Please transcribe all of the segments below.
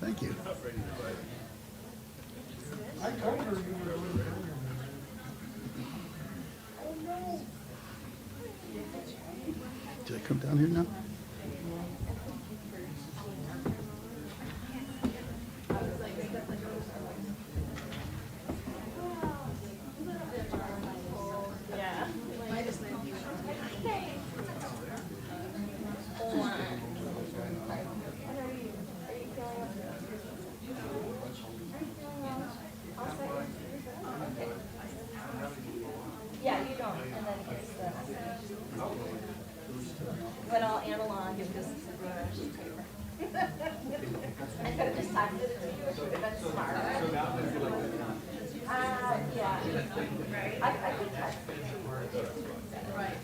Thank you. Did I come down here now? Yeah, you don't. And then here's the when all analog and just sheet paper. I could have just typed it to you, which would have been smarter. Yeah. I could text it to you. Right.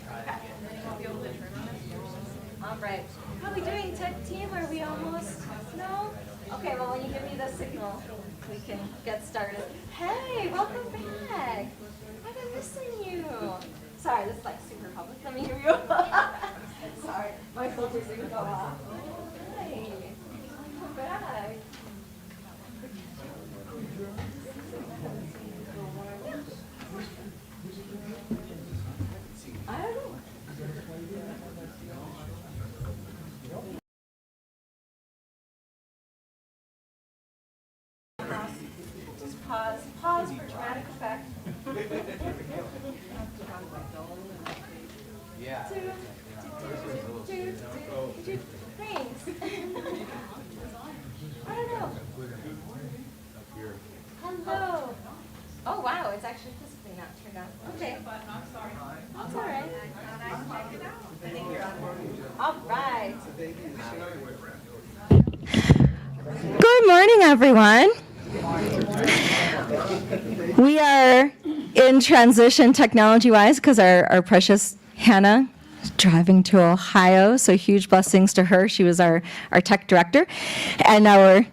All right. How are we doing, tech team? Are we almost? No? Okay, well, when you give me the signal, we can get started. Hey, welcome back. I've been missing you. Sorry, this is like super public. Let me hear you. Sorry, my filters didn't go off. Hey, welcome back. I don't know. Just pause. Pause for dramatic effect. Yeah. Thanks. I don't know. Hello. Oh wow, it's actually physically not turned on. Okay. I'm sorry. That's all right. All right. Good morning, everyone. We are in transition technology-wise because our precious Hannah is driving to Ohio, so huge blessings to her. She was our tech director, and now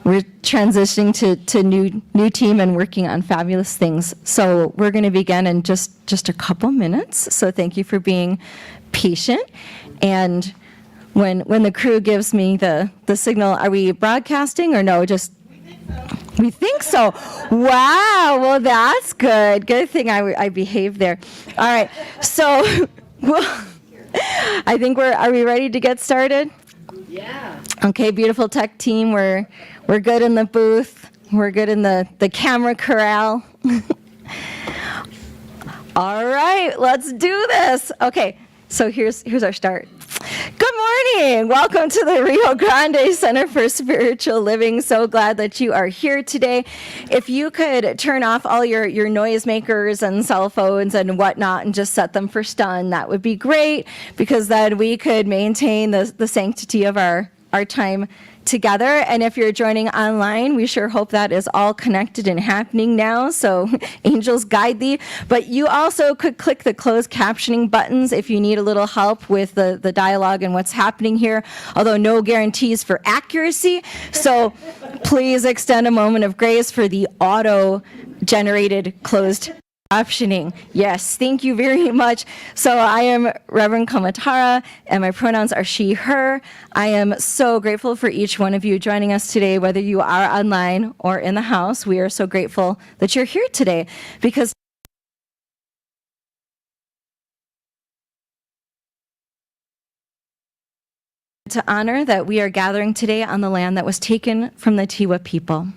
we're transitioning to new team and working on fabulous things. So we're going to begin in just a couple minutes. So thank you for being patient. And when the crew gives me the signal, are we broadcasting or no? Just we think so. Wow. Well, that's good. Good thing I behaved there. All right. So, well, I think are we ready to get started? Yeah. Okay. Beautiful tech team. We're good in the booth. We're good in the camera corral. All right. Let's do this. Okay. So here's our start. Good morning. Welcome to the Rio Grande Center for Spiritual Living. So glad that you are here today. If you could turn off all your noisemakers and cell phones and whatnot and just set them for stun, that would be great, because then we could maintain the sanctity of our time together. And if you're joining online, we sure hope that is all connected and happening now, so angels guide thee. But you also could click the closed captioning buttons if you need a little help with the dialogue and what's happening here, although no guarantees for accuracy. So please extend a moment of grace for the auto-generated closed captioning. Yes, thank you very much. So I am Reverend Kamatara, and my pronouns are she, her. I am so grateful for each one of you joining us today, whether you are online or in the house. We are so grateful that you're here today, because to honor that we are gathering today on the land that was taken from the Tiwa people.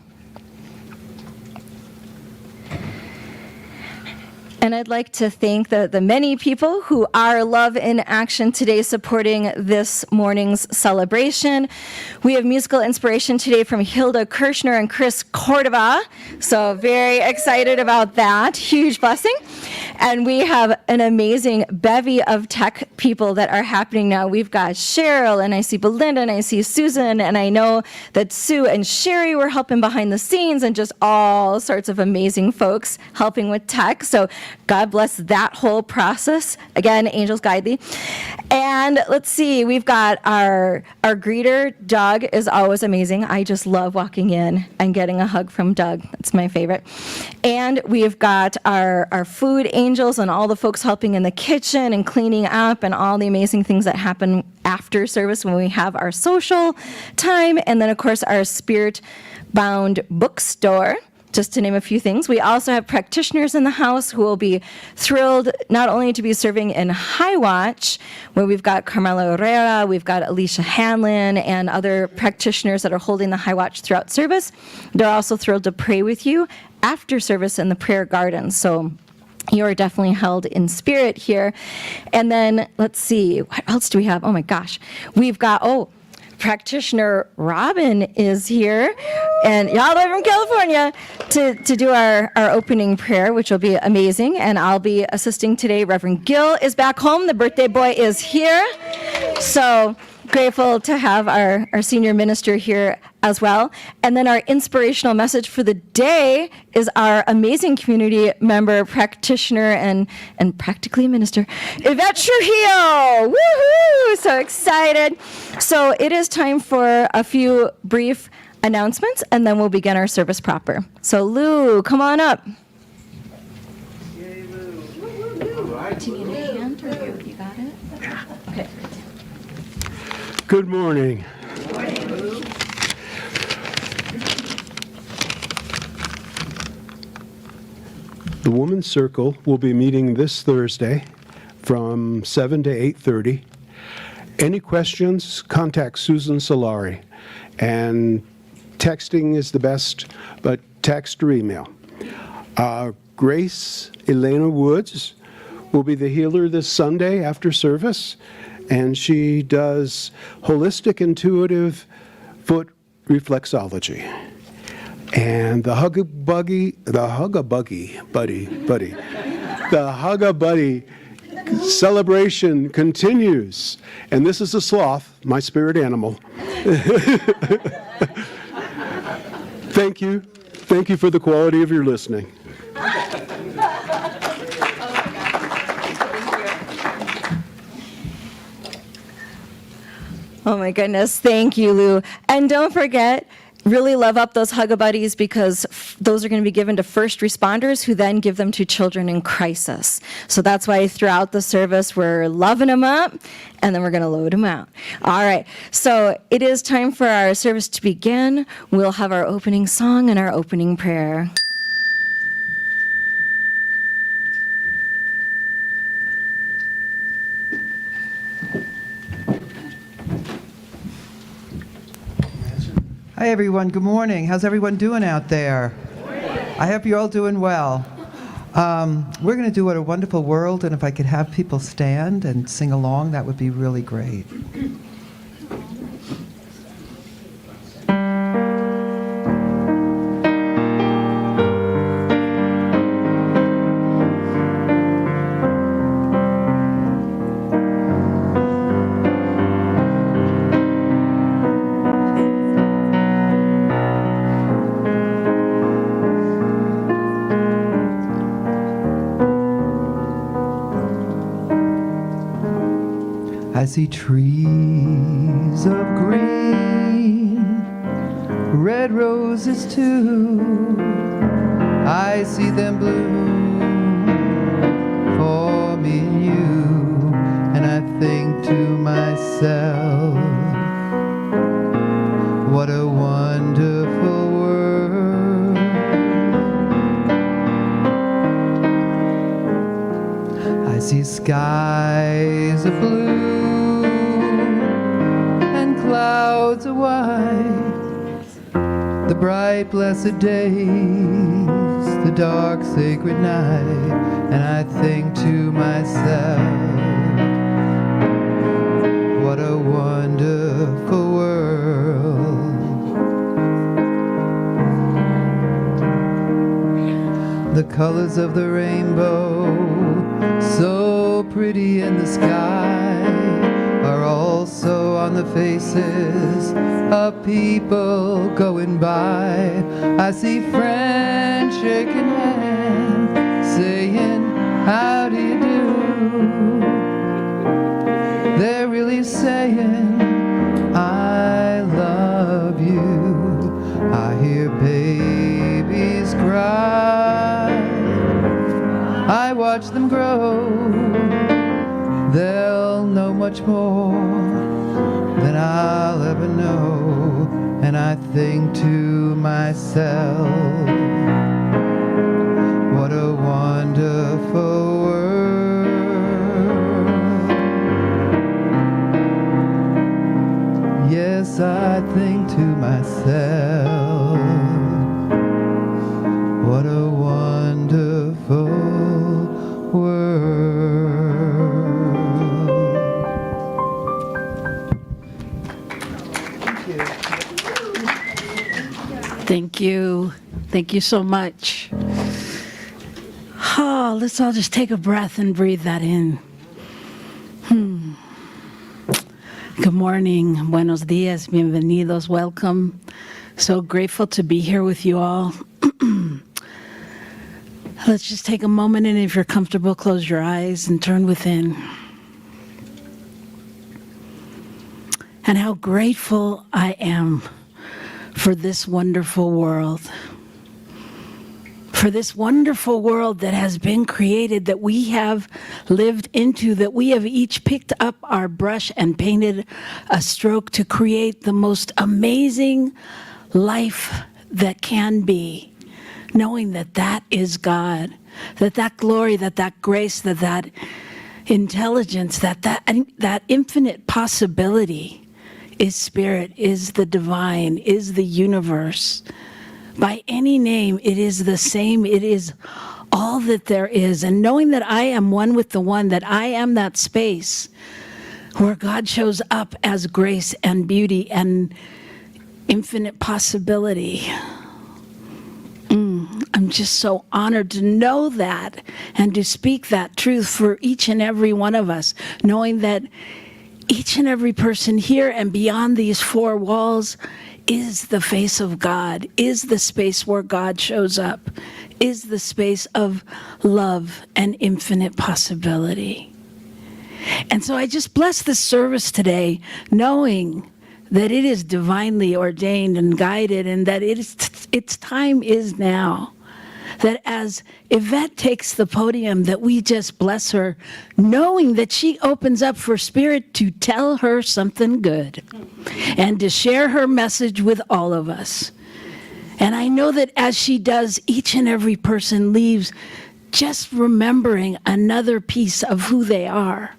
And I'd like to thank the many people who are Love in Action today supporting this morning's celebration. We have musical inspiration today from Hilda Kirshner and Chris Cordova. So very excited about that. Huge blessing. And we have an amazing bevy of tech people that are happening now. We've got Cheryl, and I see Belinda, and I see Susan, and I know that Sue and Sherry were helping behind the scenes, and just all sorts of amazing folks helping with tech. So God bless that whole process. Again, angels guide thee. And let's see, we've got our greeter. Doug is always amazing. I just love walking in and getting a hug from Doug. That's my favorite. And we've got our food angels and all the folks helping in the kitchen and cleaning up and all the amazing things that happen after service when we have our social time. And then, of course, our spirit-bound bookstore, just to name a few things. We also have practitioners in the house who will be thrilled not only to be serving in High Watch, where we've got Carmela Herrera, we've got Alicia Hanlon, and other practitioners that are holding the High Watch throughout service. They're also thrilled to pray with you after service in the prayer garden. So you are definitely held in spirit here. And then, let's see, what else do we have? Oh my gosh. We've got, practitioner Robin is here, and y'all live from California, to do our opening prayer, which will be amazing. And I'll be assisting today. Reverend Gill is back home. The birthday boy is here. So grateful to have our senior minister here as well. And then our inspirational message for the day is our amazing community member, practitioner, and practically a minister, Yvette Trujillo. Woohoo! So excited. So it is time for a few brief announcements, and then we'll begin our service proper. So Lou, come on up. Yay, Lou. Do you need a hand, or you got it? Okay. Good morning. The Women's Circle will be meeting this Thursday from 7 to 8:30. Any questions, contact Susan Solari. And texting is the best, but text or email. Grace Elena Woods will be the healer this Sunday after service, and she does holistic intuitive foot reflexology. And the Hug-a-Buddy celebration continues. And this is a sloth, my spirit animal. Thank you. Thank you for the quality of your listening. Oh my goodness, thank you, Lou. And don't forget, really love up those Hug-a-Buddies, because those are going to be given to first responders who then give them to children in crisis. So that's why throughout the service we're loving them up, and then we're going to load them out. All right, so it is time for our service to begin. We'll have our opening song and our opening prayer. Hi, everyone. Good morning. How's everyone doing out there? I hope you're all doing well. We're going to do What a Wonderful World, and if I could have people stand and sing along, that would be really great. I see trees of green, red roses too. I see them bloom for me and you, and I think to myself, what a wonderful world. I see skies of blue, clouds of white, the bright blessed days, the dark sacred night, and I think to myself, what a wonderful world. The colors of the rainbow, so pretty in the sky, are also on the faces of people going by. I see friends shaking hands, saying, How do you do? They're really saying, I love you. I hear babies cry. I watch them grow. They'll know much more than I'll ever know. And I think to myself, what a wonderful world. Yes, I think to myself, what a wonderful world. Thank you. Thank you so much. Oh, let's all just take a breath and breathe that in. Good morning. Buenos dias. Bienvenidos. Welcome. So grateful to be here with you all. Let's just take a moment, and if you're comfortable, close your eyes and turn within. And how grateful I am for this wonderful world. For this wonderful world that has been created, that we have lived into, that we have each picked up our brush and painted a stroke to create the most amazing life that can be, knowing that that is God, that that glory, that that grace, that that intelligence, that infinite possibility is spirit, is the divine, is the universe. By any name, it is the same. It is all that there is. And knowing that I am one with the one, that I am that space where God shows up as grace and beauty and infinite possibility. I'm just so honored to know that and to speak that truth for each and every one of us, knowing that each and every person here and beyond these four walls is the face of God, is the space where God shows up, is the space of love and infinite possibility. And so I just bless this service today, knowing that it is divinely ordained and guided, and that its time is now. That as Yvette takes the podium, that we just bless her, knowing that she opens up for Spirit to tell her something good and to share her message with all of us. And I know that as she does, each and every person leaves just remembering another piece of who they are.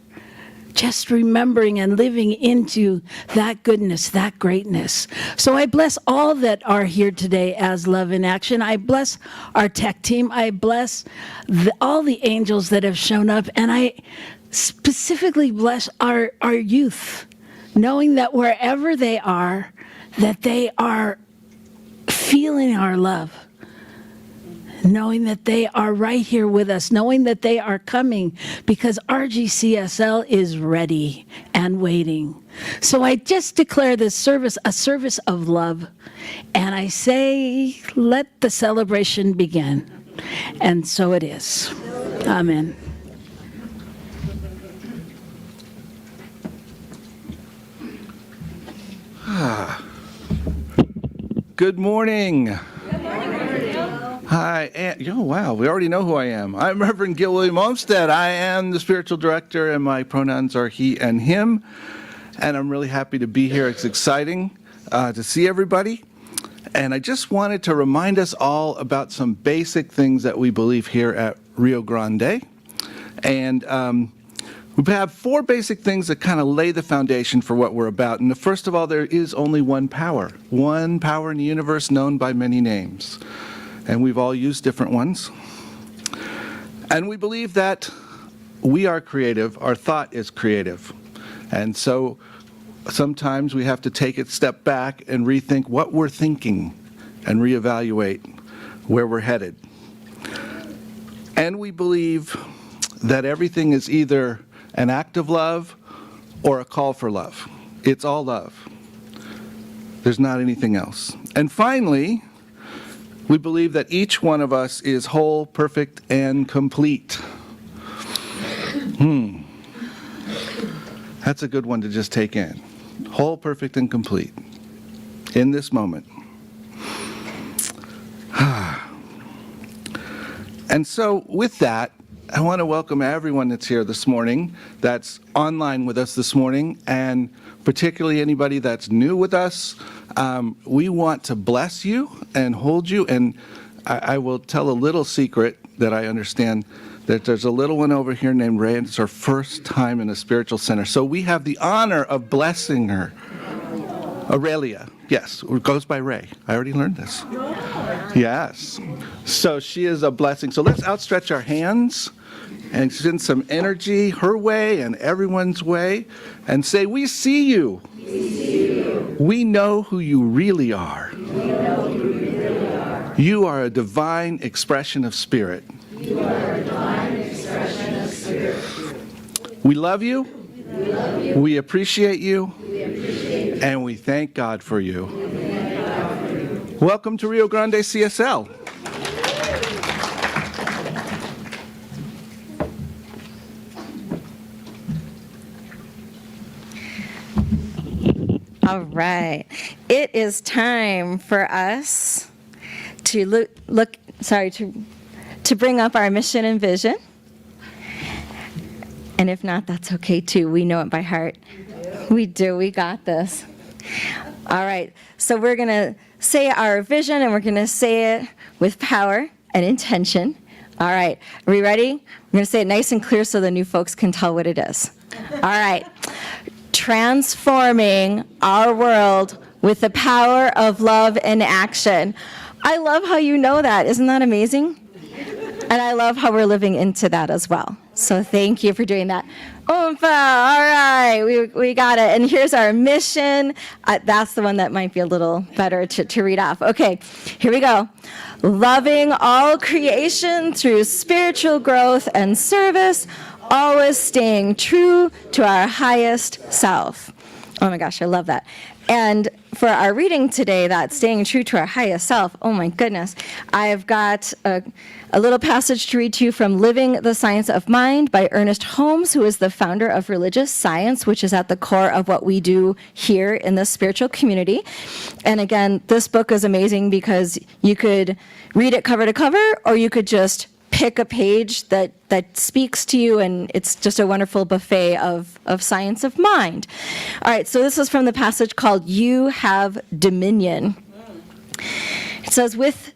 Just remembering and living into that goodness, that greatness. So I bless all that are here today as Love in Action. I bless our tech team. I bless all the angels that have shown up. And I specifically bless our youth, knowing that wherever they are, that they are feeling our love. Knowing that they are right here with us, knowing that they are coming because RGCSL is ready and waiting. So I just declare this service a service of love, and I say, let the celebration begin. And so it is. Amen. Good morning. Hi, oh wow, we already know who I am. I'm Reverend Gil William Olmsted. I am the spiritual director, and my pronouns are he and him. And I'm really happy to be here. It's exciting to see everybody. And I just wanted to remind us all about some basic things that we believe here at Rio Grande. And we have four basic things that kind of lay the foundation for what we're about. And the first of all, there is only one power in the universe known by many names. And we've all used different ones. And we believe that we are creative, our thought is creative. And so sometimes we have to take a step back and rethink what we're thinking and reevaluate where we're headed. And we believe that everything is either an act of love or a call for love. It's all love. There's not anything else. And finally, we believe that each one of us is whole, perfect, and complete. That's a good one to just take in. Whole, perfect, and complete in this moment. And so with that, I want to welcome everyone that's here this morning, that's online with us this morning, and particularly anybody that's new with us. We want to bless you and hold you, and I will tell a little secret that I understand, that there's a little one over here named Ray, and it's her first time in a spiritual center. So we have the honor of blessing her. Aurelia, yes, it goes by Ray. I already learned this. Yes. So she is a blessing. So let's outstretch our hands and send some energy her way and everyone's way and say, we see you. We see you. We know who you really are. We know who you really are. You are a divine expression of spirit. You are a divine expression of spirit. We love you. We love you. We appreciate you. We appreciate you. And we thank God for you. Welcome to Rio Grande CSL. All right. It is time for us to to bring up our mission and vision. And if not, that's okay too. We know it by heart. We do. We got this. All right. So we're going to say our vision, and we're going to say it with power and intention. All right. Are we ready? We're going to say it nice and clear so the new folks can tell what it is. All right. Transforming our world with the power of love and action. I love how you know that. Isn't that amazing? And I love how we're living into that as well. So thank you for doing that. Oompa, all right, we got it. And here's our mission. That's the one that might be a little better to read off. Okay, here we go. Loving all creation through spiritual growth and service, always staying true to our highest self. Oh my gosh, I love that. And for our reading today, that staying true to our highest self, oh my goodness, I've got a little passage to read to you from Living the Science of Mind by Ernest Holmes, who is the founder of religious science, which is at the core of what we do here in the spiritual community. And again, this book is amazing because you could read it cover to cover, or you could just pick a page that speaks to you, and it's just a wonderful buffet of science of mind. All right, so this is from the passage called You Have Dominion. It says, with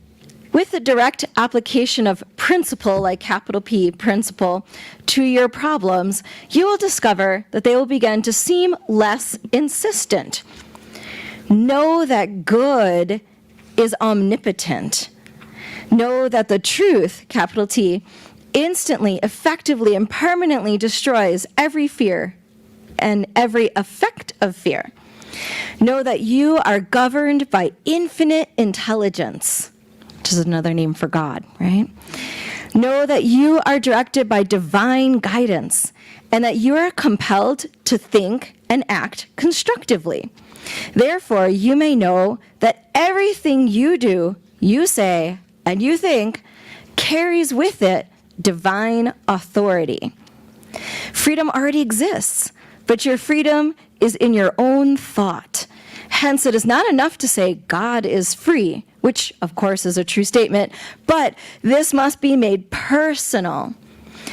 the direct application of principle, like capital P, principle, to your problems, you will discover that they will begin to seem less insistent. Know that good is omnipotent. Know that the truth, capital T, instantly, effectively, and permanently destroys every fear and every effect of fear. Know that you are governed by infinite intelligence, which is another name for God, right? Know that you are directed by divine guidance, and that you are compelled to think and act constructively. Therefore, you may know that everything you do, you say, and you think carries with it divine authority. Freedom already exists, but your freedom is in your own thought. Hence, it is not enough to say God is free, which of course is a true statement, but this must be made personal.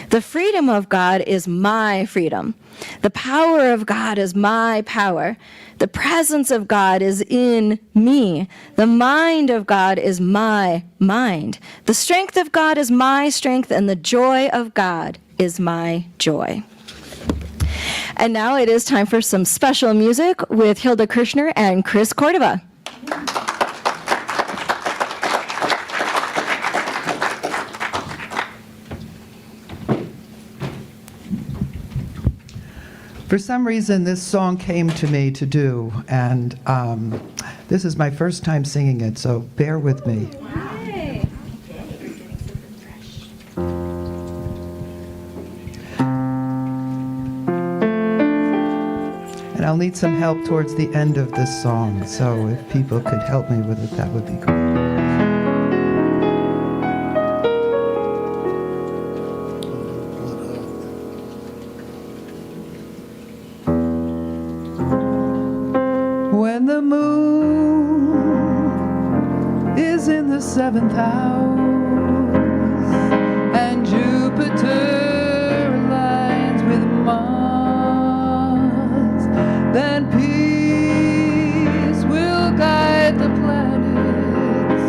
The freedom of God is my freedom. The power of God is my power. The presence of God is in me. The mind of God is my mind. The strength of God is my strength, and the joy of God is my joy. And now it is time for some special music with Hilda Kirshner and Chris Cordova. For some reason, this song came to me to do, and this is my first time singing it, so bear with me. And I'll need some help towards the end of this song, so if people could help me with it, that would be great. seventh house, and Jupiter aligns with Mars. Then peace will guide the planets,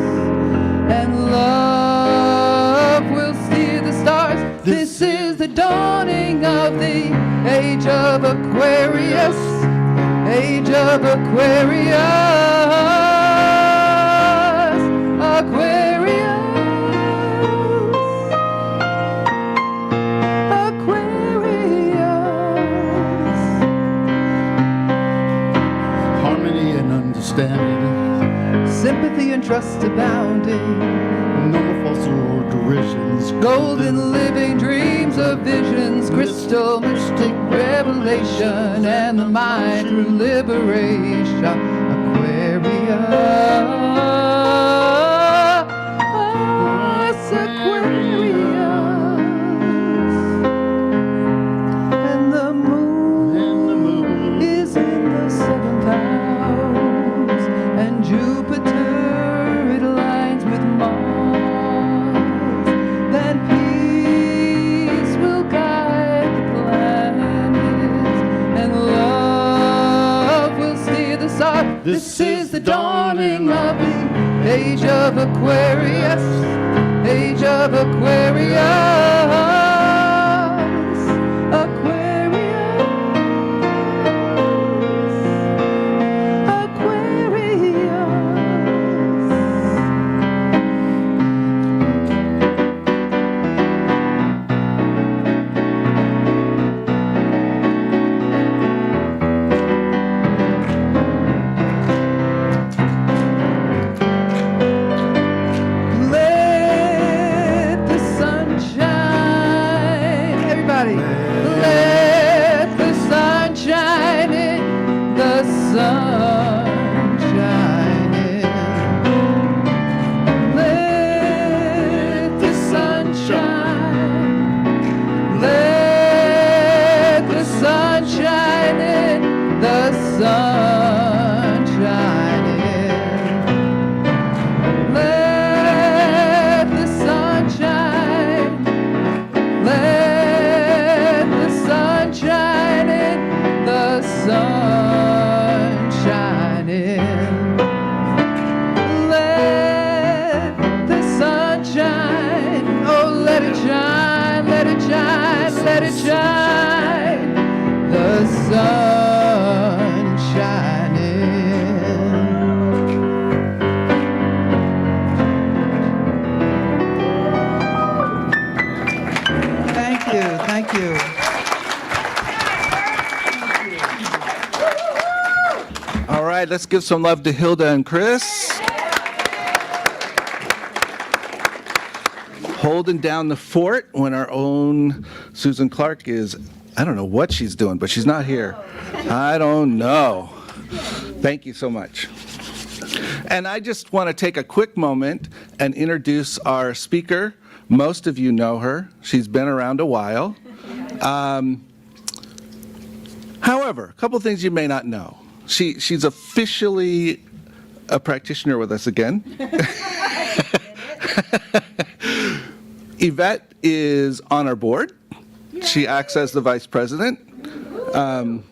and love will steer the stars. This is the dawning of the age of Aquarius, age of Aquarius, Aquarius, Aquarius. Harmony and understanding, Sympathy and trust abounding, no more false or derisions. golden living dreams of visions, crystal mystic revelation, and the mind through liberation. Aquarius, Aquarius, and the moon is in the seventh house, and Jupiter it aligns with Mars. Then peace will guide the planets, and love will steer the stars. This is the dawning of the age of Aquarius, age of Aquarius, Aquarius, Aquarius. Let the sun shine, everybody. Let the sun shine in, the sun shine in. Let the sun shine. Let the sun shine in, the sun shine in. Let the sun shine. Let the sun shine in, the sun shine in. Let the sun shine. Oh, let it shine, let it shine, let it shine. The sun shine in. Thank you, thank you. All right, let's give some love to Hilda and Chris. Holding down the fort when our own Susan Clark is, I don't know what she's doing, but she's not here. I don't know. Thank you so much. And I just want to take a quick moment and introduce our speaker. Most of you know her. She's been around a while. However, a couple things you may not know. She's officially a practitioner with us again. Yvette is on our board. She acts as the vice president. And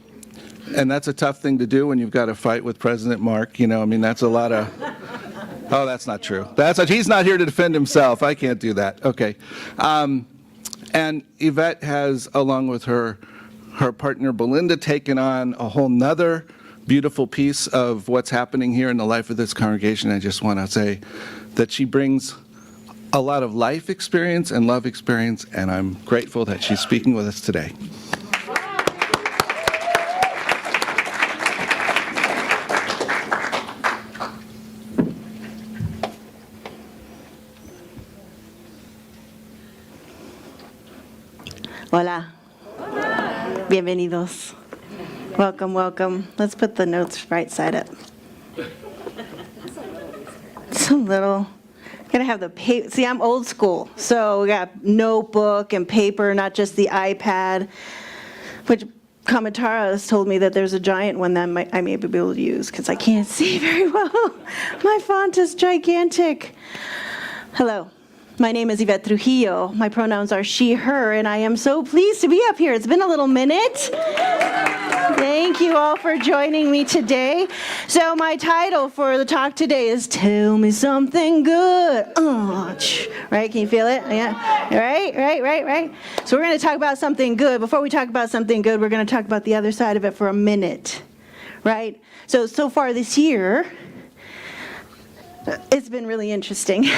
that's a tough thing to do when you've got to fight with President Mark. You know, I mean, that's a lot of... Oh, that's not true. He's not here to defend himself. I can't do that. Okay. And Yvette has, along with her partner Belinda, taken on a whole nother beautiful piece of what's happening here in the life of this congregation. I just want to say that she brings a lot of life experience and love experience, and I'm grateful that she's speaking with us today. Hola. Bienvenidos. Welcome, welcome. Let's put the notes right side up. So little. Gotta have the paper. See, I'm old school, so we got notebook and paper, not just the iPad, which Kamatara has told me that there's a giant one that I may be able to use because I can't see very well. My font is gigantic. Hello. My name is Yvette Trujillo. My pronouns are she, her, and I am so pleased to be up here. It's been a little minute. Thank you all for joining me today. So my title for the talk today is Tell Me Something Good. Right? Can you feel it? Yeah. Right. So we're going to talk about something good. Before we talk about something good, we're going to talk about the other side of it for a minute. Right? So far this year, it's been really interesting.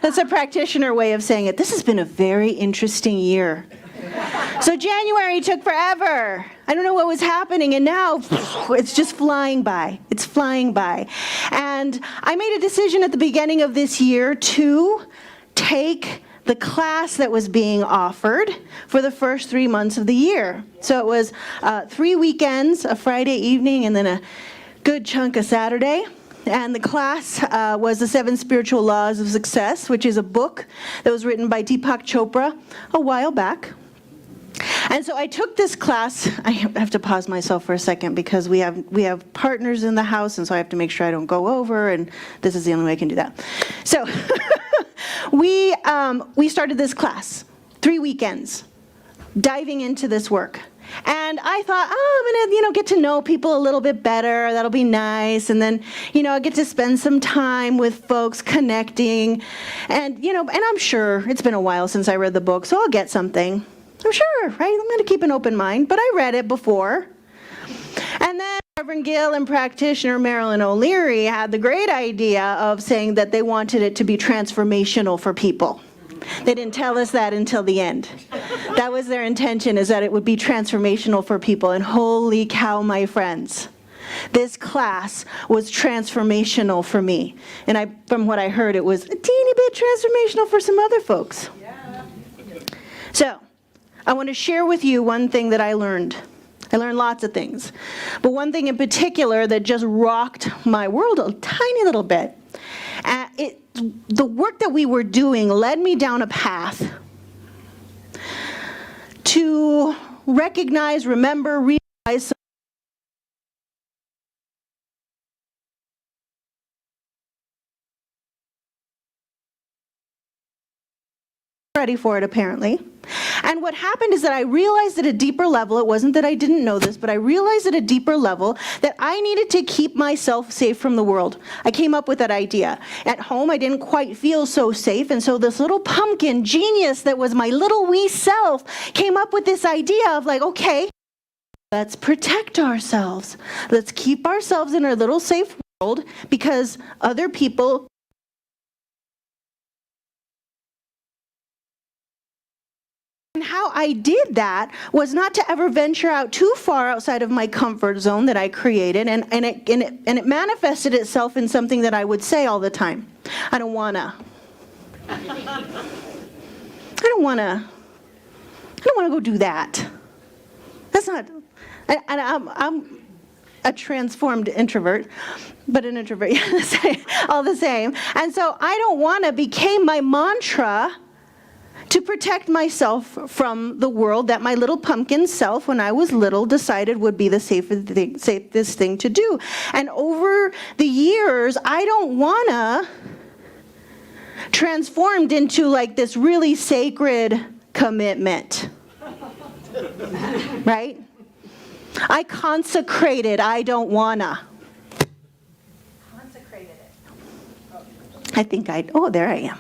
That's a practitioner way of saying it. This has been a very interesting year. So January took forever. I don't know what was happening, and now it's just flying by. It's flying by. And I made a decision at the beginning of this year to take the class that was being offered for the first 3 months of the year. So it was 3 weekends, a Friday evening, and then a good chunk of Saturday. And the class was The 7 Spiritual Laws of Success, which is a book that was written by Deepak Chopra a while back. And so I took this class. I have to pause myself for a second because we have partners in the house, and so I have to make sure I don't go over, and this is the only way I can do that. So we started this class, 3 weekends, diving into this work. And I thought, I'm going to, get to know people a little bit better. That'll be nice. And then, I'll get to spend some time with folks connecting. And, and I'm sure it's been a while since I read the book, so I'll get something. I'm sure, right? I'm going to keep an open mind. But I read it before. And then Reverend Gill and practitioner Marilyn O'Leary had the great idea of saying that they wanted it to be transformational for people. They didn't tell us that until the end. That was their intention, is that it would be transformational for people. And holy cow, my friends, this class was transformational for me. And from what I heard, it was a teeny bit transformational for some other folks. So I want to share with you one thing that I learned. I learned lots of things. But one thing in particular that just rocked my world a tiny little bit. The work that we were doing led me down a path to recognize, remember, realize ready for it, apparently. And what happened is that I realized at a deeper level, it wasn't that I didn't know this, but I realized at a deeper level that I needed to keep myself safe from the world. I came up with that idea. At home, I didn't quite feel so safe, and so this little pumpkin genius that was my little wee self came up with this idea of okay, let's protect ourselves. Let's keep ourselves in our little safe world because other people. And how I did that was not to ever venture out too far outside of my comfort zone that I created, and it manifested itself in something that I would say all the time. I don't wanna go do that. That's not. I'm a transformed introvert, but an introvert, all the same. And so I don't wanna became my mantra to protect myself from the world that my little pumpkin self, when I was little, decided would be the safest thing to do. And over the years, I don't wanna transformed into this really sacred commitment. Right? I consecrated, I don't wanna. Consecrated it. There I am.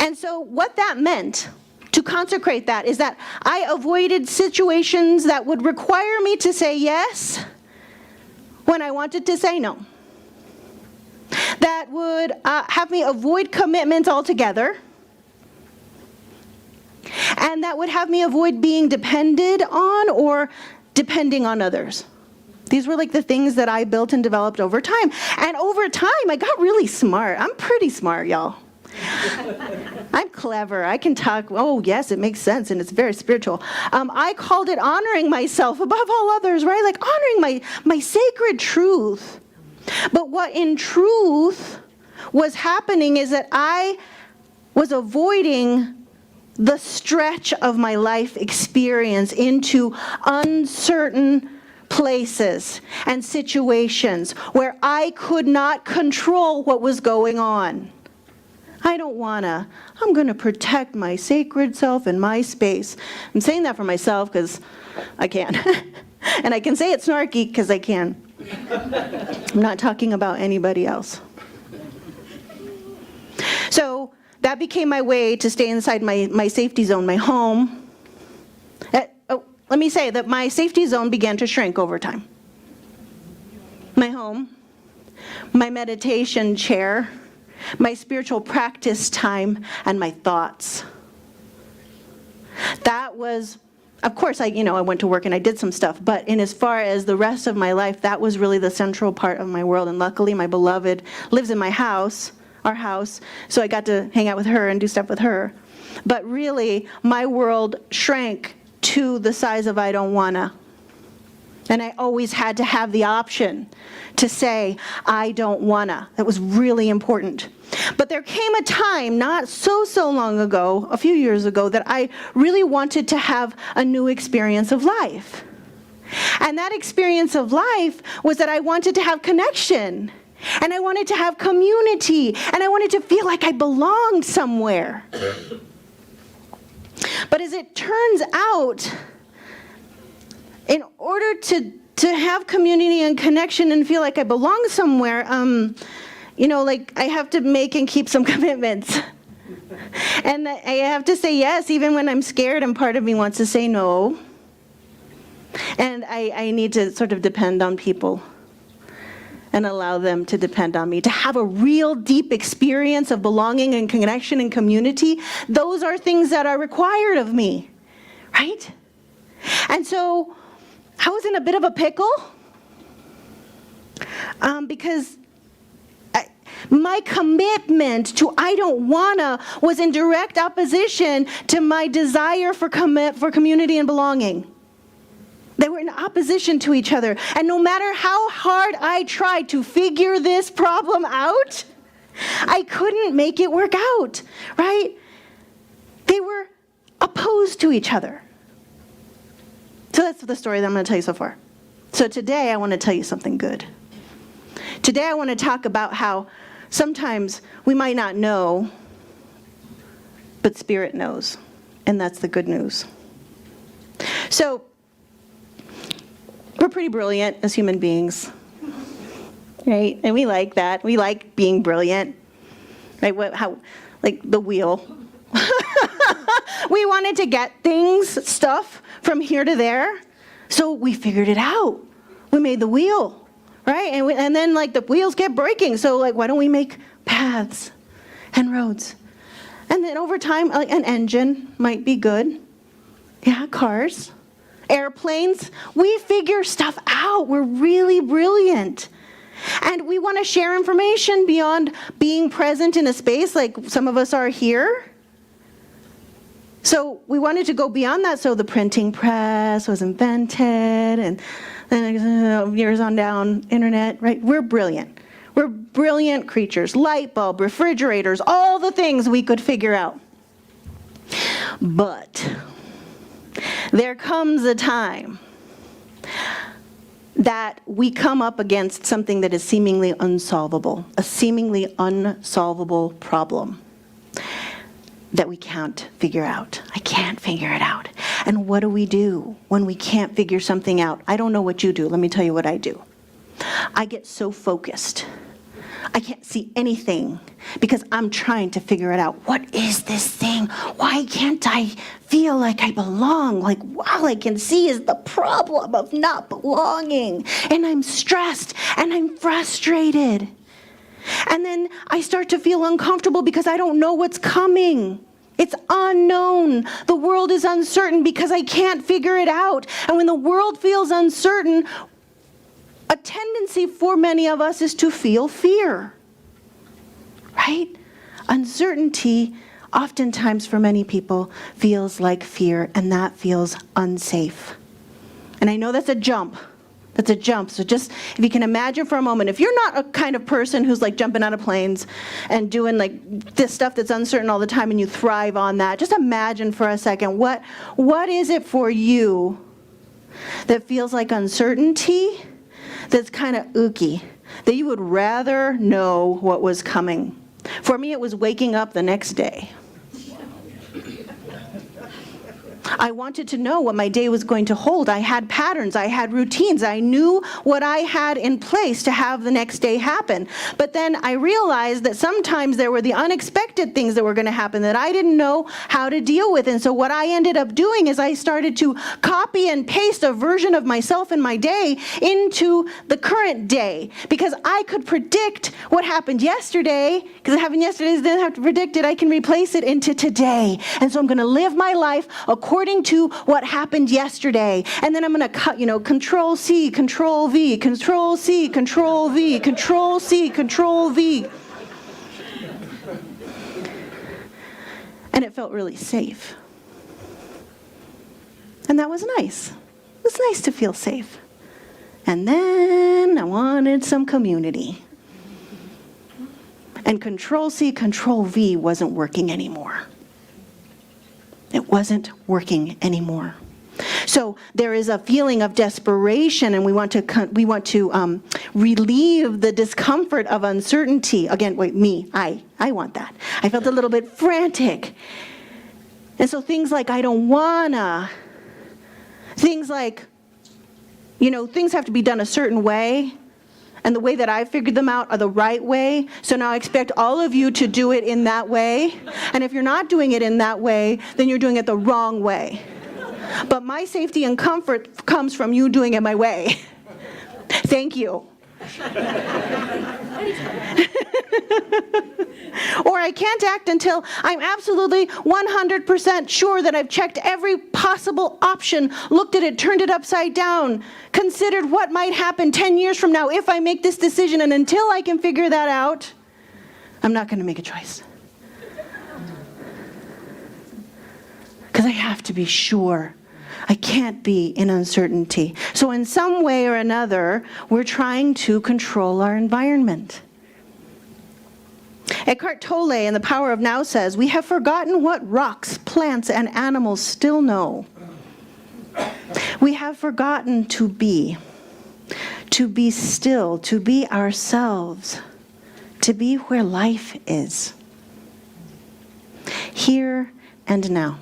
And so what that meant, to consecrate that, is that I avoided situations that would require me to say yes when I wanted to say no. That would have me avoid commitments altogether. And that would have me avoid being depended on or depending on others. These were the things that I built and developed over time. And over time, I got really smart. I'm pretty smart, y'all. I'm clever. I can talk. Oh, yes, it makes sense, and it's very spiritual. I called it honoring myself above all others, right? Honoring my sacred truth. But what in truth was happening is that I was avoiding the stretch of my life experience into uncertain places and situations where I could not control what was going on. I don't wanna. I'm gonna protect my sacred self and my space. I'm saying that for myself because I can. And I can say it snarky because I can. I'm not talking about anybody else. So that became my way to stay inside my safety zone, my home. Let me say that my safety zone began to shrink over time. My home, my meditation chair, my spiritual practice time, and my thoughts. That was, of course, I went to work and I did some stuff, but in as far as the rest of my life, that was really the central part of my world. And luckily, my beloved lives in my house, our house, so I got to hang out with her and do stuff with her. But really, my world shrank to the size of I don't wanna. And I always had to have the option to say, I don't wanna. That was really important. But there came a time, not so long ago, a few years ago, that I really wanted to have a new experience of life. And that experience of life was that I wanted to have connection. And I wanted to have community. And I wanted to feel like I belonged somewhere. But as it turns out, in order to have community and connection and feel like I belong somewhere, I have to make and keep some commitments. And I have to say yes, even when I'm scared, and part of me wants to say no. And I need to sort of depend on people and allow them to depend on me. To have a real deep experience of belonging and connection and community, those are things that are required of me, right? And so I was in a bit of a pickle because my commitment to I don't wanna was in direct opposition to my desire for community and belonging. They were in opposition to each other. And no matter how hard I tried to figure this problem out, I couldn't make it work out, right? They were opposed to each other. So that's the story that I'm going to tell you so far. So today I want to tell you something good. Today I want to talk about how sometimes we might not know, but Spirit knows. And that's the good news. So we're pretty brilliant as human beings, right? And we like that. We like being brilliant, right? Like the wheel. We wanted to get stuff from here to there, so we figured it out. We made the wheel, right? And then the wheels kept breaking, so why don't we make paths and roads? And then over time, an engine might be good. Yeah, cars. Airplanes, we figure stuff out. We're really brilliant. And we want to share information beyond being present in a space like some of us are here. So we wanted to go beyond that. So the printing press was invented, and then years on down, internet, right? We're brilliant. We're brilliant creatures. Light bulb, refrigerators, all the things we could figure out. But there comes a time that we come up against something that is seemingly unsolvable, a seemingly unsolvable problem that we can't figure out. I can't figure it out. And what do we do when we can't figure something out? I don't know what you do. Let me tell you what I do. I get so focused. I can't see anything because I'm trying to figure it out. What is this thing? Why can't I feel like I belong? All I can see is the problem of not belonging. And I'm stressed and I'm frustrated. And then I start to feel uncomfortable because I don't know what's coming. It's unknown. The world is uncertain because I can't figure it out. And when the world feels uncertain, a tendency for many of us is to feel fear, right? Uncertainty, oftentimes for many people, feels like fear, and that feels unsafe. And I know that's a jump. That's a jump. So just, if you can imagine for a moment, if you're not a kind of person who's like jumping out of planes and doing like this stuff that's uncertain all the time and you thrive on that, just imagine for a second, what is it for you that feels like uncertainty, that's kind of ooky, that you would rather know what was coming? For me, it was waking up the next day. I wanted to know what my day was going to hold. I had patterns, I had routines, I knew what I had in place to have the next day happen. But then I realized that sometimes there were the unexpected things that were going to happen that I didn't know how to deal with. And so what I ended up doing is I started to copy and paste a version of myself in my day into the current day, because I could predict what happened yesterday. Because it happened yesterday, I didn't have to predict it. I can replace it into today. And so I'm going to live my life according to what happened yesterday. And then I'm going to cut, Control C, Control V, Control C, Control V, Control C, Control V. And it felt really safe. And that was nice. It was nice to feel safe. And then I wanted some community. And Control C, Control V wasn't working anymore. It wasn't working anymore. So there is a feeling of desperation, and we want to relieve the discomfort of uncertainty. Again, I want that. I felt a little bit frantic. And so things like I don't wanna, things like, things have to be done a certain way, and the way that I figured them out are the right way. So now I expect all of you to do it in that way. And if you're not doing it in that way, then you're doing it the wrong way. But my safety and comfort comes from you doing it my way. Thank you. Or I can't act until I'm absolutely 100% sure that I've checked every possible option, looked at it, turned it upside down, considered what might happen 10 years from now if I make this decision, and until I can figure that out, I'm not going to make a choice. Because I have to be sure. I can't be in uncertainty. So in some way or another, we're trying to control our environment. Eckhart Tolle in The Power of Now says, "We have forgotten what rocks, plants, and animals still know. We have forgotten to be still, to be ourselves, to be where life is, here and now.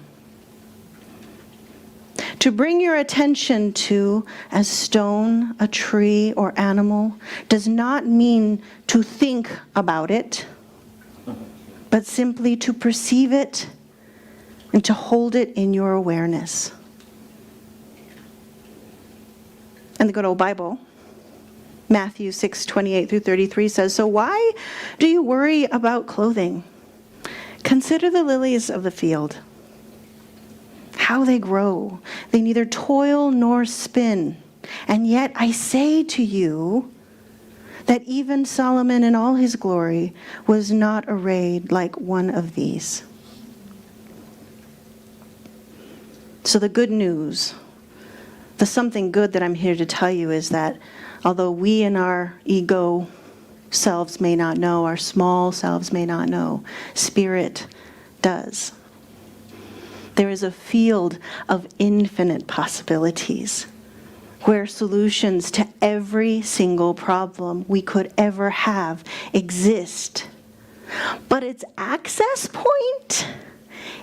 To bring your attention to a stone, a tree, or animal does not mean to think about it, but simply to perceive it and to hold it in your awareness." And the good old Bible, Matthew 6:28-33 says, "So why do you worry about clothing? Consider the lilies of the field, how they grow. They neither toil nor spin. And yet I say to you that even Solomon in all his glory was not arrayed like one of these." So the good news, the something good that I'm here to tell you is that although we in our ego selves may not know, our small selves may not know, Spirit does. There is a field of infinite possibilities where solutions to every single problem we could ever have exist. But its access point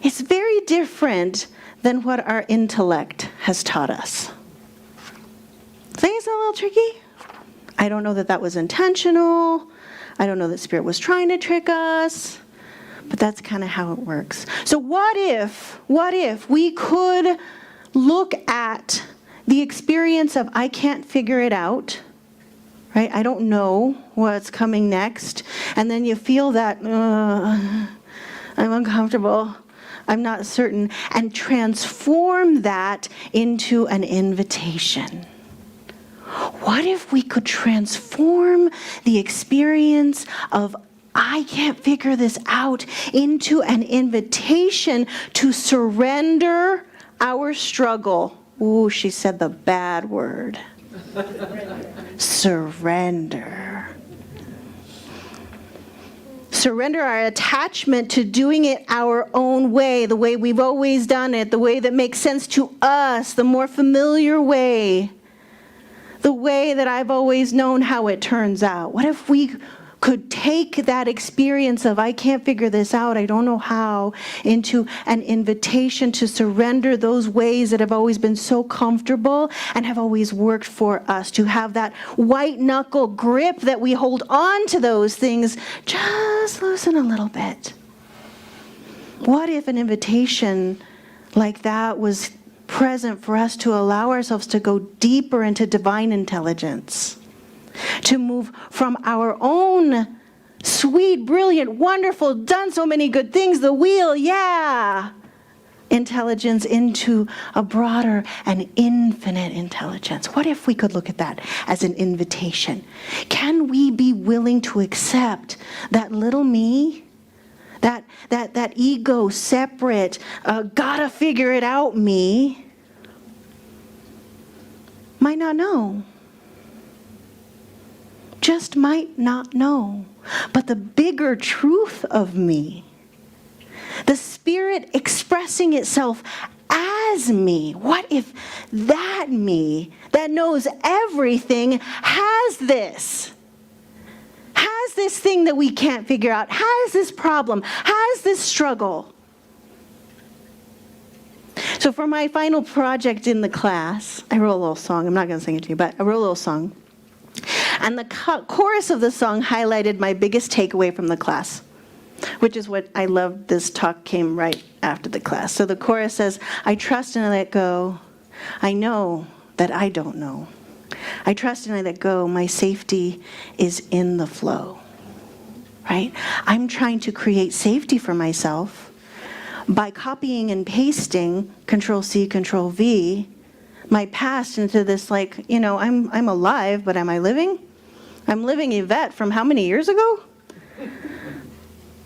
is very different than what our intellect has taught us. Think it's a little tricky? I don't know that that was intentional. I don't know that Spirit was trying to trick us. But that's kind of how it works. So what if we could look at the experience of I can't figure it out, right? I don't know what's coming next. And then you feel that, I'm uncomfortable, I'm not certain, and transform that into an invitation. What if we could transform the experience of I can't figure this out into an invitation to surrender our struggle. Ooh, she said the bad word. Surrender. Surrender our attachment to doing it our own way, the way we've always done it, the way that makes sense to us, the more familiar way, the way that I've always known how it turns out. What if we could take that experience of, I can't figure this out, I don't know how, into an invitation to surrender those ways that have always been so comfortable and have always worked for us, to have that white knuckle grip that we hold on to those things, just loosen a little bit. What if an invitation like that was present for us to allow ourselves to go deeper into divine intelligence? To move from our own sweet, brilliant, wonderful, done so many good things, the wheel, yeah, intelligence into a broader and infinite intelligence. What if we could look at that as an invitation? Can we be willing to accept that little me, that ego, separate, gotta figure it out me, might not know? Just might not know. But the bigger truth of me, the spirit expressing itself as me, what if that me that knows everything has this thing that we can't figure out, has this problem, has this struggle? So for my final project in the class, I wrote a little song. I'm not going to sing it to you, but I wrote a little song. And the chorus of the song highlighted my biggest takeaway from the class, which is what I loved. This talk came right after the class. So the chorus says, I trust and I let go. I know that I don't know. I trust and I let go. My safety is in the flow. Right? I'm trying to create safety for myself by copying and pasting Control-C, Control-V, my past into this, like, you know, I'm alive, but am I living? I'm living Yvette from how many years ago?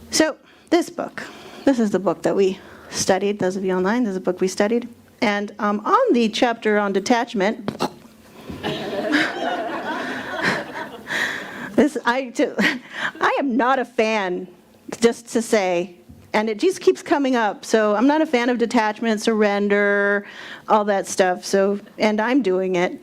So this is the book that we studied. Those of you online, this is a book we studied. And on the chapter on detachment, I am not a fan, just to say, and it just keeps coming up. So I'm not a fan of detachment, surrender, all that stuff. So, and I'm doing it.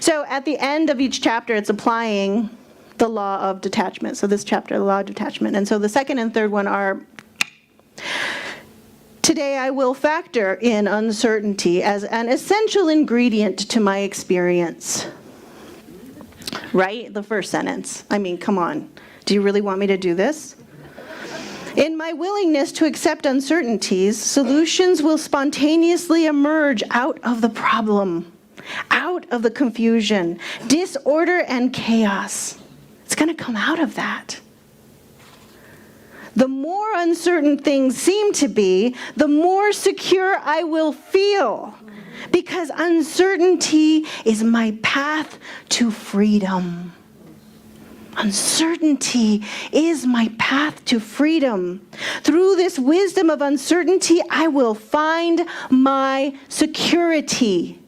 So at the end of each chapter, it's applying the law of detachment. So this chapter, the law of detachment. And so the second and third one are, today I will factor in uncertainty as an essential ingredient to my experience. Right? The first sentence. I mean, come on. Do you really want me to do this? In my willingness to accept uncertainties, solutions will spontaneously emerge out of the problem, out of the confusion, disorder, and chaos. It's going to come out of that. The more uncertain things seem to be, the more secure I will feel, because uncertainty is my path to freedom. Uncertainty is my path to freedom. Through this wisdom of uncertainty, I will find my security.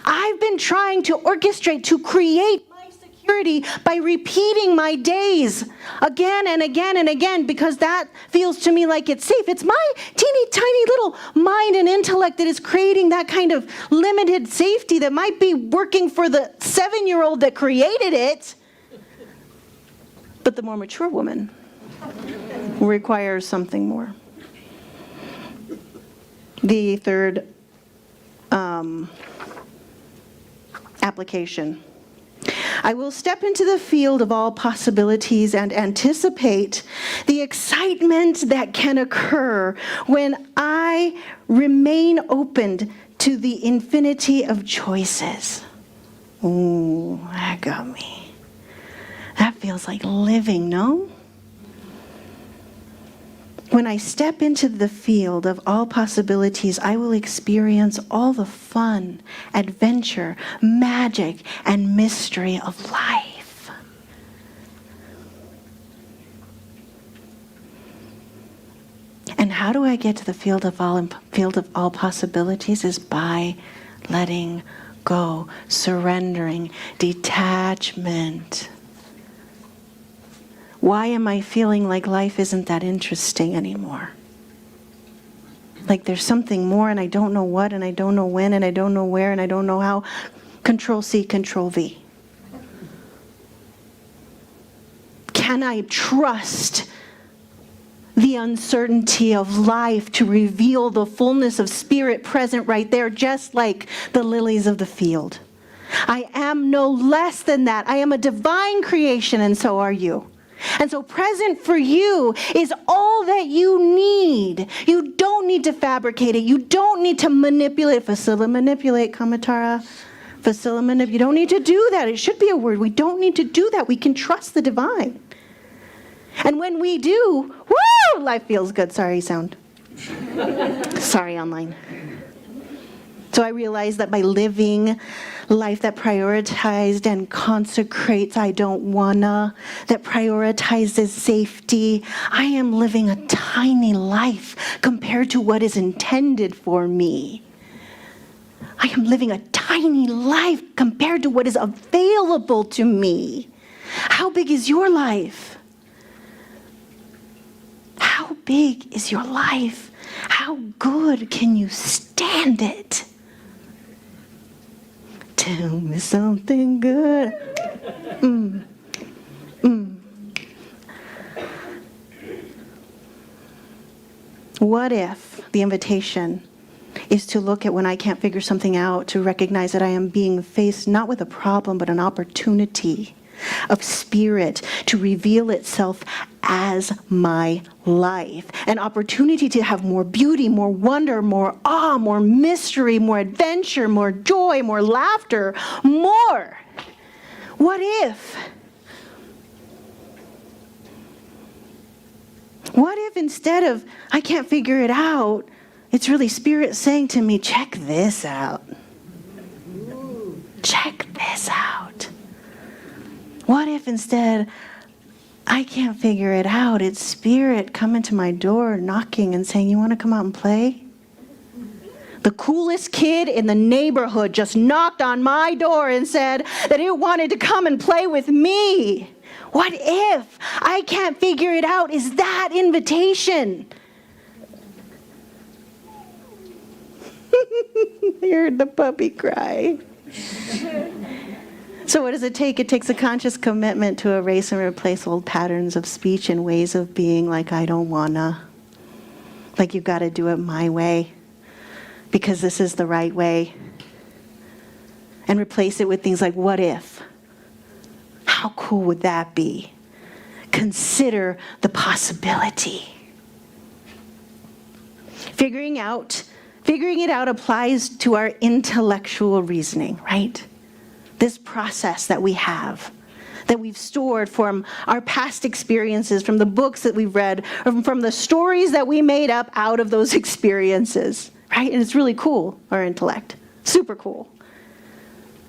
I've been trying to orchestrate, to create my security by repeating my days again and again and again, because that feels to me like it's safe. It's my teeny tiny little mind and intellect that is creating that kind of limited safety that might be working for the 7-year-old that created it. But the more mature woman requires something more. The third application. I will step into the field of all possibilities and anticipate the excitement that can occur when I remain open to the infinity of choices. Ooh, that got me. That feels like living, no? When I step into the field of all possibilities, I will experience all the fun, adventure, magic, and mystery of life. And how do I get to the field of all possibilities? Is by letting go, surrendering, detachment. Why am I feeling like life isn't that interesting anymore? Like there's something more and I don't know what and I don't know when and I don't know where and I don't know how. Control C, Control V. Can I trust the uncertainty of life to reveal the fullness of spirit present right there, just like the lilies of the field? I am no less than that. I am a divine creation, and so are you. And so present for you is all that you need. You don't need to fabricate it. You don't need to manipulate. Facila manipulate, Kamatara. Facila manipulate. You don't need to do that. It should be a word. We don't need to do that. We can trust the divine. And when we do, woo, life feels good. Sorry, sound. Sorry, online. So I realized that by living life that prioritized and consecrates I don't wanna, that prioritizes safety, I am living a tiny life compared to what is intended for me. I am living a tiny life compared to what is available to me. How big is your life? How big is your life? How good can you stand it? Tell me something good. What if the invitation is to look at when I can't figure something out, to recognize that I am being faced not with a problem, but an opportunity of spirit to reveal itself as my life. An opportunity to have more beauty, more wonder, more awe, more mystery, more adventure, more joy, more laughter, more. What if? What if instead of, I can't figure it out, it's really spirit saying to me, check this out. Check this out. What if instead, I can't figure it out, it's spirit coming to my door, knocking and saying, you want to come out and play? The coolest kid in the neighborhood just knocked on my door and said that it wanted to come and play with me. What if I can't figure it out is that invitation? I heard the puppy cry. So what does it take? It takes a conscious commitment to erase and replace old patterns of speech and ways of being like, I don't wanna. Like you've got to do it my way because this is the right way. And replace it with things like, what if? How cool would that be? Consider the possibility. Figuring it out applies to our intellectual reasoning, right? This process that we have, that we've stored from our past experiences, from the books that we've read, or from the stories that we made up out of those experiences, right? And it's really cool, our intellect. Super cool.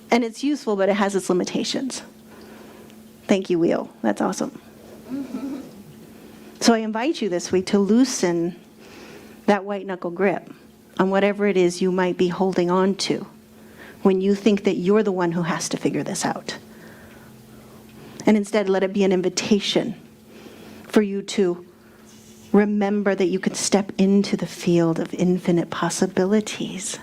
And it's useful, but it has its limitations. Thank you, Wheel. That's awesome. So I invite you this week to loosen that white knuckle grip on whatever it is you might be holding on to when you think that you're the one who has to figure this out. And instead, let it be an invitation for you to remember that you can step into the field of infinite possibilities.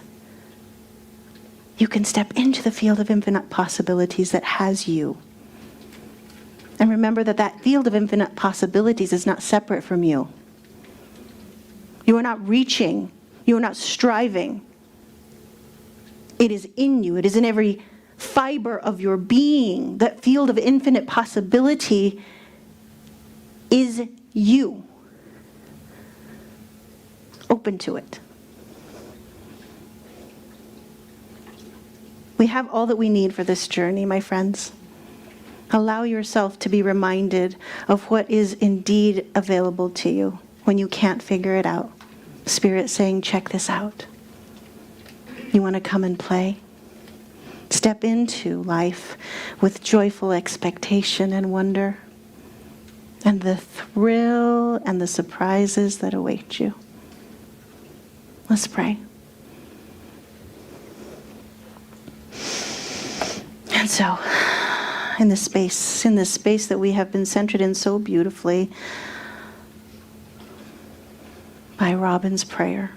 You can step into the field of infinite possibilities that has you. And remember that that field of infinite possibilities is not separate from you. You are not reaching. You are not striving. It is in you. It is in every fiber of your being. That field of infinite possibility is you. Open to it. We have all that we need for this journey, my friends. Allow yourself to be reminded of what is indeed available to you when you can't figure it out. Spirit saying, check this out. You want to come and play? Step into life with joyful expectation and wonder, and the thrill and the surprises that await you. Let's pray. And so, in this space that we have been centered in so beautifully by Robin's prayer,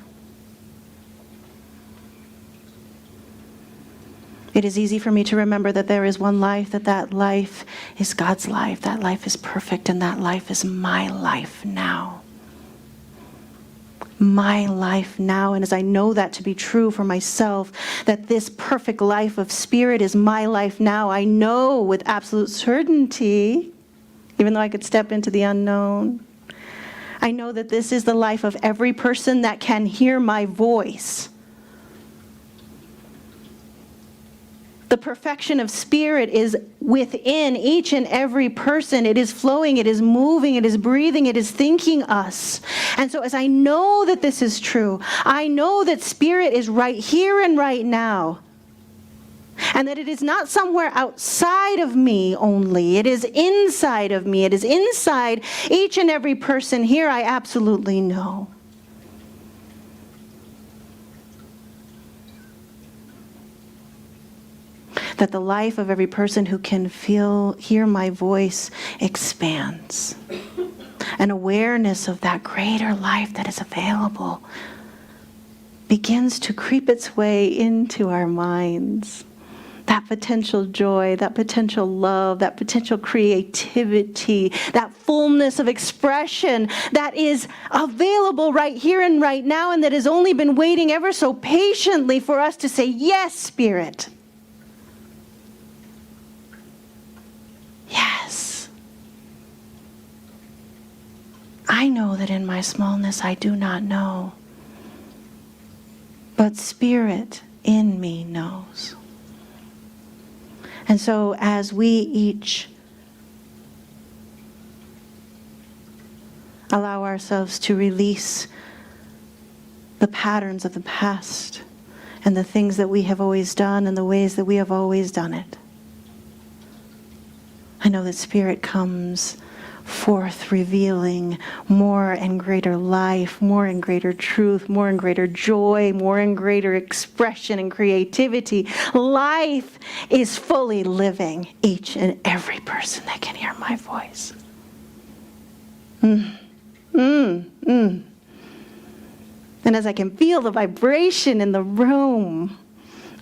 it is easy for me to remember that there is one life, that life is God's life, that life is perfect, and that life is my life now. My life now. And as I know that to be true for myself, that this perfect life of spirit is my life now, I know with absolute certainty, even though I could step into the unknown, I know that this is the life of every person that can hear my voice. The perfection of spirit is within each and every person. It is flowing, it is moving, it is breathing, it is thinking us. And so as I know that this is true, I know that spirit is right here and right now. And that it is not somewhere outside of me only. It is inside of me. It is inside each and every person here, I absolutely know. That the life of every person who can hear my voice expands. An awareness of that greater life that is available begins to creep its way into our minds. That potential joy, that potential love, that potential creativity, that fullness of expression that is available right here and right now, and that has only been waiting ever so patiently for us to say, yes, Spirit. Yes. I know that in my smallness I do not know, but Spirit in me knows. And so as we each allow ourselves to release the patterns of the past and the things that we have always done and the ways that we have always done it, I know that Spirit comes forth revealing more and greater life, more and greater truth, more and greater joy, more and greater expression and creativity. Life is fully living each and every person that can hear my voice. And as I can feel the vibration in the room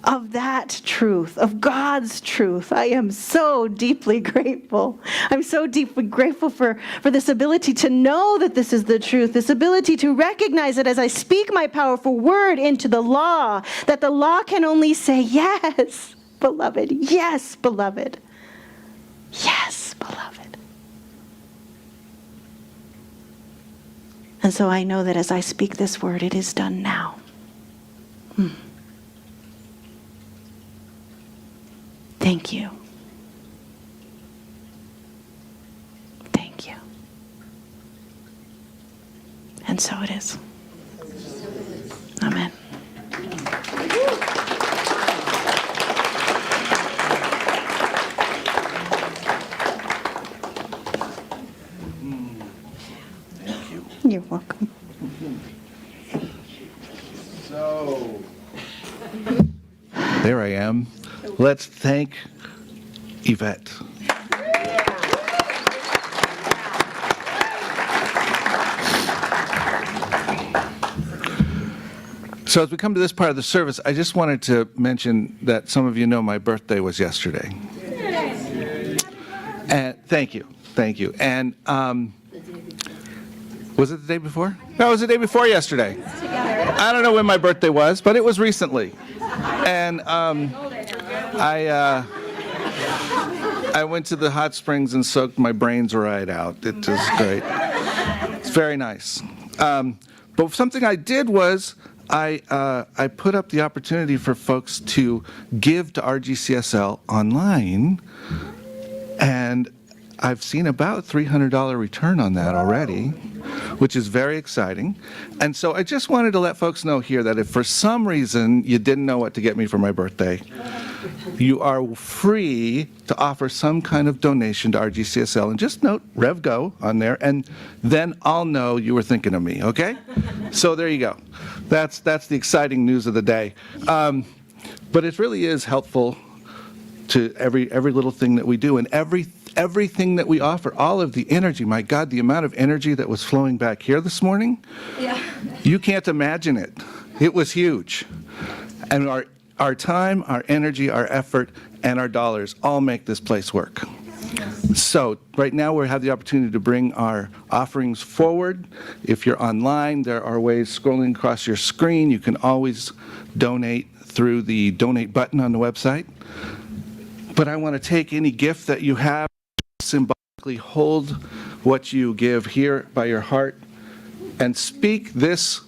of that truth, of God's truth, I am so deeply grateful. I'm so deeply grateful for this ability to know that this is the truth, this ability to recognize that as I speak my powerful word into the law, that the law can only say, yes, beloved, yes, beloved, yes, beloved. And so I know that as I speak this word, it is done now. Thank you. Thank you. And so it is. Amen. Thank you. You're welcome. So, there I am. Let's thank Yvette. So as we come to this part of the service, I just wanted to mention that some of you know my birthday was yesterday. And thank you. And was it the day before? No, it was the day before yesterday. I don't know when my birthday was, but it was recently. And I went to the hot springs and soaked my brains right out. It was great. It's very nice. But something I did was I put up the opportunity for folks to give to RGCSL online, and I've seen about $300 return on that already, which is very exciting. And so I just wanted to let folks know here that if for some reason you didn't know what to get me for my birthday, you are free to offer some kind of donation to RGCSL, and just note RevGo on there, and then I'll know you were thinking of me, okay? So there you go. That's the exciting news of the day. But it really is helpful to every little thing that we do, and everything that we offer, all of the energy. My God, the amount of energy that was flowing back here this morning, you can't imagine it. It was huge. And our time, our energy, our effort, and our dollars all make this place work. So right now we have the opportunity to bring our offerings forward. If you're online, there are ways scrolling across your screen. You can always donate through the donate button on the website. But I want to take any gift that you have, symbolically hold what you give here by your heart, and speak this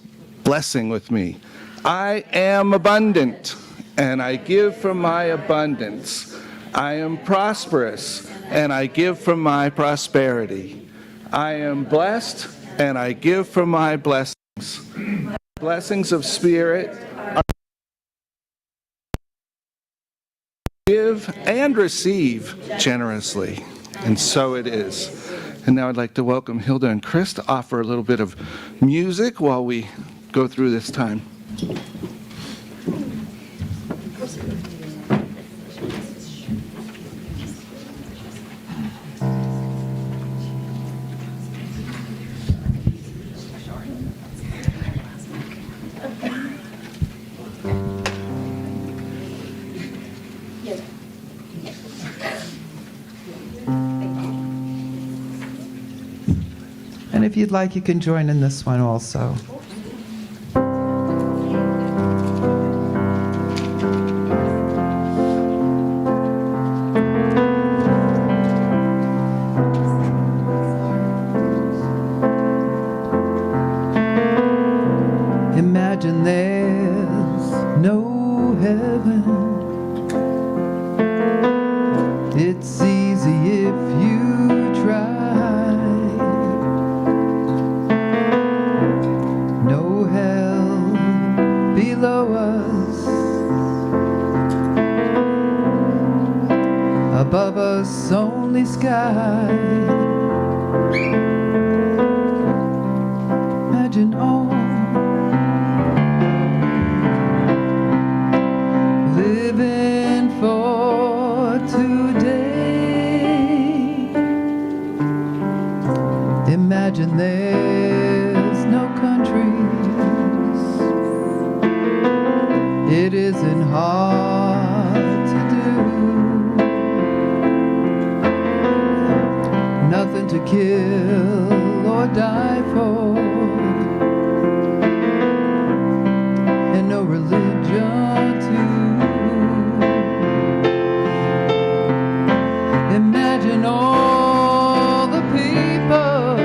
blessing with me. I am abundant, and I give from my abundance. I am prosperous, and I give from my prosperity. I am blessed, and I give from my blessings. Blessings of spirit are give and receive generously. And so it is. And now I'd like to welcome Hilda and Chris to offer a little bit of music while we go through this time. And if you'd like, you can join in this one also. Imagine there's no heaven. It's easy if you try. No hell below us. Above us only sky. Imagine all living for today. Imagine there's no countries. It isn't hard to do. Nothing to kill or die for. And no religion too. Imagine all the people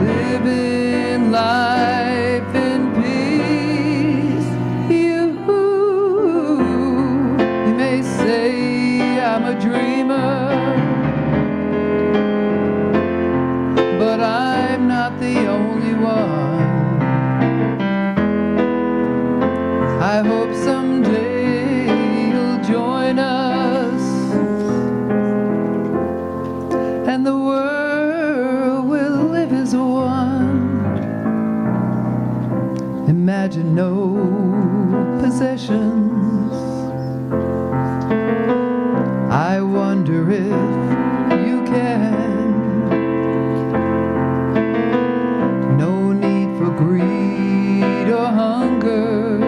living life in peace. You may say I'm a dreamer, but I'm not the only one. I hope someday you'll join us, and the world will live as one. Imagine no possessions. I wonder if you can. No need for greed or hunger.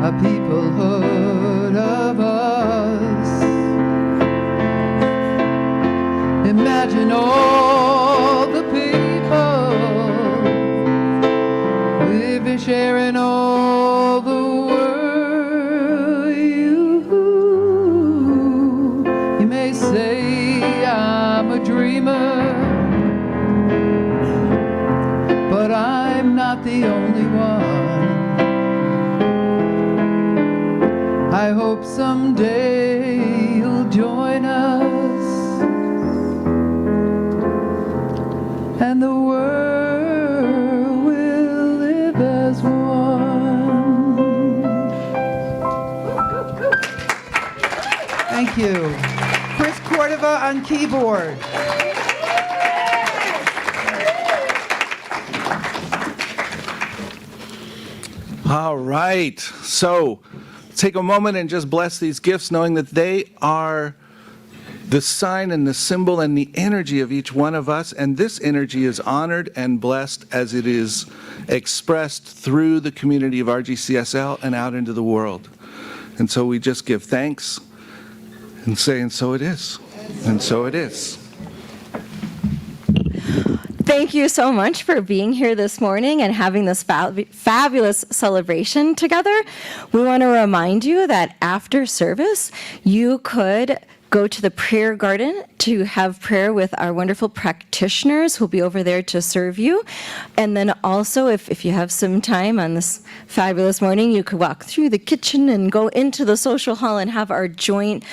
A peoplehood of us. Imagine all the people living, sharing all the world. You may say I'm a dreamer, but I'm not the only one. I hope someday you'll join us, and the world will live as one. Thank you. Chris Cordova on keyboard. All right. So take a moment and just bless these gifts, knowing that they are the sign and the symbol and the energy of each one of us. And this energy is honored and blessed as it is expressed through the community of RGCSL and out into the world. And so we just give thanks and say, and so it is. And so it is. Thank you so much for being here this morning and having this fabulous celebration together. We want to remind you that after service, you could go to the prayer garden to have prayer with our wonderful practitioners who'll be over there to serve you. And then also, if you have some time on this fabulous morning, you could walk through the kitchen and go into the social hall and have our joint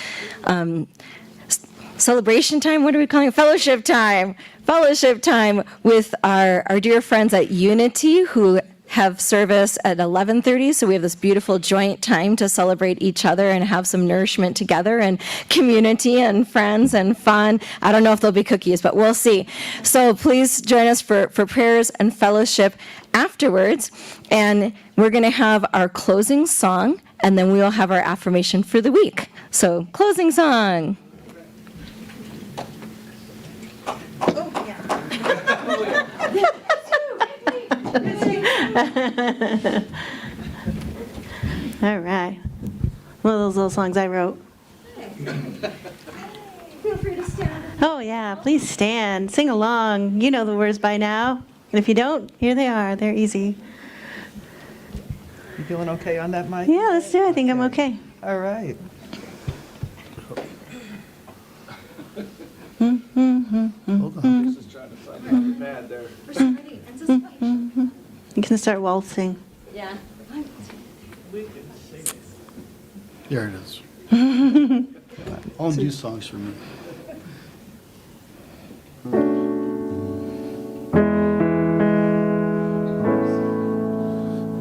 celebration time. What are we calling it? Fellowship time. Fellowship time with our dear friends at Unity who have service at 11:30. So we have this beautiful joint time to celebrate each other and have some nourishment together and community and friends and fun. I don't know if there'll be cookies, but we'll see. So please join us for prayers and fellowship afterwards. And we're going to have our closing song, and then we'll have our affirmation for the week. So closing song. All right. One of those little songs I wrote. Feel free to stand. Oh, yeah. Please stand. Sing along. You know the words by now. And if you don't, here they are. They're easy. You feeling okay on that mic? Yeah, let's do it. I think I'm okay. All right. Hold on. You can start waltzing. Yeah. There it is. All new songs for me.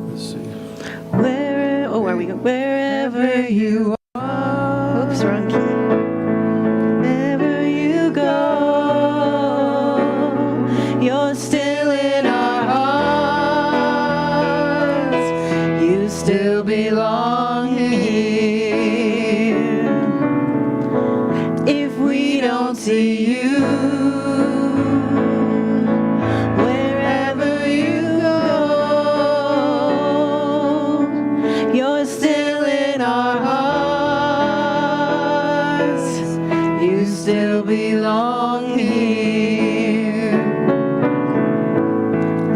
Let's see. Where we go? Wherever you are. Oops, wrong key. Wherever you go, you're still in our hearts. You still belong here. If we don't see you, wherever you go, you're still in our hearts. You still belong here.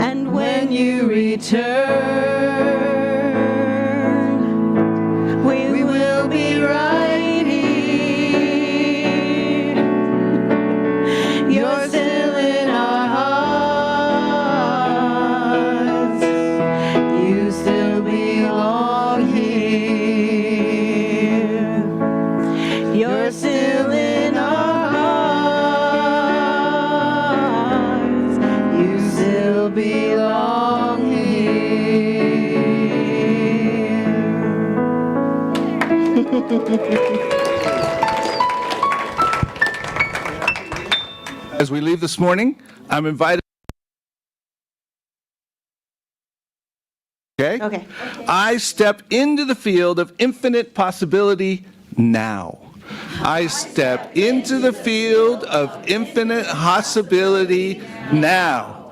And when you return, we will be right here. You're still in our hearts. You still belong here. You're still in our hearts. You still belong here. As we leave this morning, I'm invited. Okay. I step into the field of infinite possibility now. I step into the field of infinite possibility now.